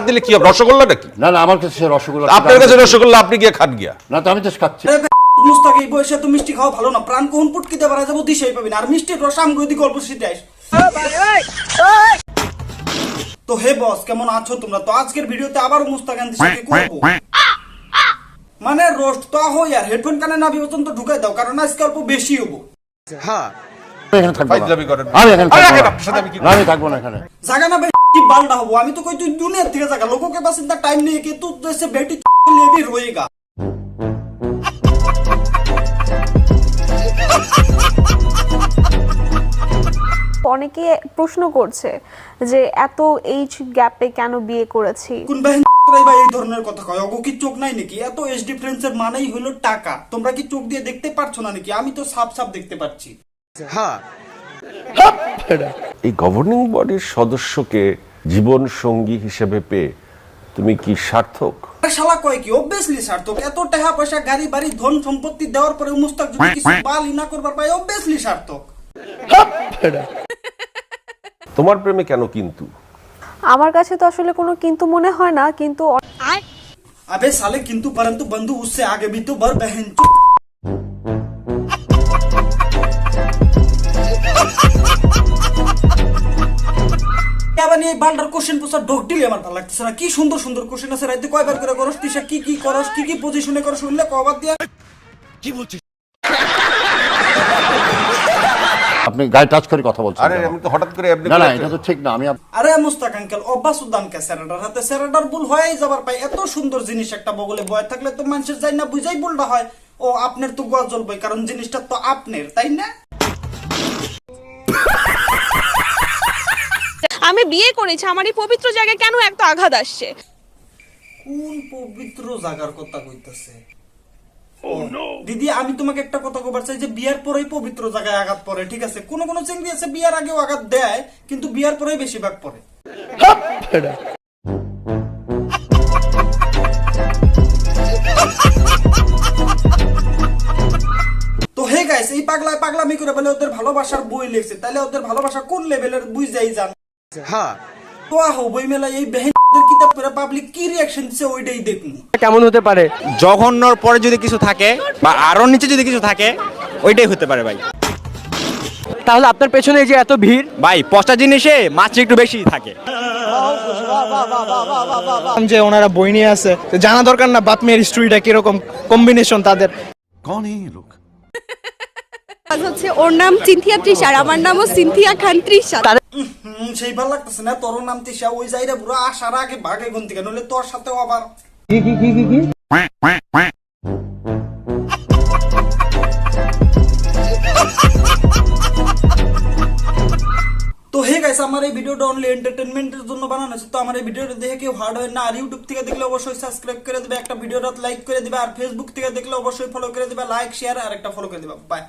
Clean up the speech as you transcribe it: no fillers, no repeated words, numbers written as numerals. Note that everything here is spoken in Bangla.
দিলে কি হবে, রসগোল্লা নাকি? না না, আমার কাছে রসগোল্লা। আপনার কাছে রসগোল্লা, আপনি গিয়ে খান গিয়া। না তো আমি তো খাচ্ছি। মুস্তাক এই বয়সে তো মিষ্টি খাওয়া ভালো না, প্রাণ কোন পুটকিতে পারা যাবো দিশাই পাবি না। আর মিষ্টির রস আমগুদি গল্প শীতে আস। তো হে বস, কেমন আছো তোমরা? তো আজকের ভিডিওতে আবার মুস্তাক আন্টির সাথে করবো মানে রোস্ট। তো হই আর হেডফোন কানে না পর্যন্ত ঢুকাই দাও, কারণ আজকে অল্প বেশি হবো। হ্যাঁ, এখানে থাকবো না। ফাইজলামি করেন। আমি এখানে আরে থাকবো রাখেন, না। আপনার সাথে আমি কি না, আমি থাকবো না এখানে। জায়গা না কি বালটা হবো আমি তো কই তুই দুনিয়ার থেকে জায়গা লোককে পাস ইনতা টাইম নিয়ে কি তু जैसे बेटी लिए भी रोएगा। অনেকে প্রশ্ন করছে যে এত এইজ গ্যাপে কেন বিয়ে করেছি। কোন বাহিন ভাই এই ধরনের কথা কয়? ওগো কি চোখ নাই নাকি? এত এজ ডিফারেন্সের মানেই হলো টাকা। তোমরা কি চোখ দিয়ে দেখতে পারছো না নাকি? আমি তো সাফ সাফ দেখতে পাচ্ছি। হ্যাঁ, এই গভর্নিং বডির সদস্যকে জীবন সঙ্গী হিসেবে পেয়ে তুমি কি সার্থক? শালা কয় কি? অবভিয়াসলি সার্থক। এত টাকা পয়সা গাড়ি বাড়ি ধন সম্পত্তি দেওয়ার পরে মুস্তাক যদি কিছু বালি না করবার পায়, অবভিয়াসলি সার্থক। তোমার প্রেমে কেন কিন্তু? আমার কাছে তো আসলে কোনো কিন্তু মনে হয় না, কিন্তু अबे साले किंतु परंतु बंधु उससे आगे भी तो बर बहन। এই বান্ডার কোশ্চেন পোসা ডকটিলি আমার ভালো লাগতেছে না। কি সুন্দর সুন্দর কোশ্চেন আছে, রাইতে কয়বার করে করস তিশা, কি কি করস, কি কি পজিশনে করস, উল্লেখ কবার দিয়া কি বলছিস? আপনি গায়ে টাচ করে কথা বলছেন। আরে আমি তো হঠাৎ করে আপনি না না, এটা তো ঠিক না। আমি আরে মুস্তাক আঙ্কেল অভ্যাস উদ্যান কে স্যারেডার হাতে স্যারেডার ভুল হয়েই যাবার পাই। এত সুন্দর জিনিস একটা বগলে বয় থাকলে তো মানুষের যাই না বুঝাই ভুলটা হয়। ও আপনার তো গোয়া জ্বলবে, কারণ জিনিসটা তো আপনার, তাই না? আমি বিয়ে করেছি, আমার এই পবিত্র জায়গায় কেন এত আঘাত আসছে? কোন পবিত্র জায়গার কথা কইতাছে? দিদি আমি তোমাকে একটা কথা কবার চাই যে বিয়ার পরেই পবিত্র জায়গায় আঘাত পড়ে, ঠিক আছে? কোন কোন চিংড়ি আছে বিয়ার আগেও আঘাত দেয়, কিন্তু বিয়ার পরেই বেশিরভাগ পড়ে। তো হে গাইস, এই পাগলামি করে বলে ওদের ভালোবাসার বই লিখছে, তাহলে ওদের ভালোবাসা কোন লেভেলের বুঝাই যান। হ্যাঁ, তো আহো বই মেলা এই বেহেনদের কিতাব পড়ে পাবলিক কি রিঅ্যাকশন দিছে ওইটাই দেখুন। কেমন হতে পারে? জঘন্যর পরে যদি কিছু থাকে বা আরো নিচে যদি কিছু থাকে, ওইটাই হতে পারে ভাই। তাহলে আপনার পেছনে এই যে এত ভিড়, ভাই পচা জিনিসে মাছ একটু বেশি থাকে। যে ওনারা বই নিয়ে আছে, তো জানা দরকার না বাপ মেয়ের স্টোরিটা কিরকম কম্বিনেশন তাদের। হচ্ছে ওর নাম সিনথিয়া তৃষা আর আমার নামও সিনথিয়া খান তৃষা। সেই ভালো লাগতেছে না তোর নাম তিশা, ওই যাইরা বুড়ো আসার আগে ভাগে গুনতে কেন, নইলে তোর সাথেও আবার তো হে গাইস, আমার এই ভিডিওটা অনলি এন্টারটেইনমেন্টের জন্য বানানো হয়েছে। তো আমার এই ভিডিওটা দেখে কেউ হার্ড হয় না। আর ইউটিউব থেকে দেখলে অবশ্যই সাবস্ক্রাইব করে দিবে, একটা ভিডিওটা লাইক করে দিবে, আর ফেসবুক থেকে দেখলে অবশ্যই ফলো করে দিবে, লাইক শেয়ার আর একটা ফলো করে দিবে। বাই।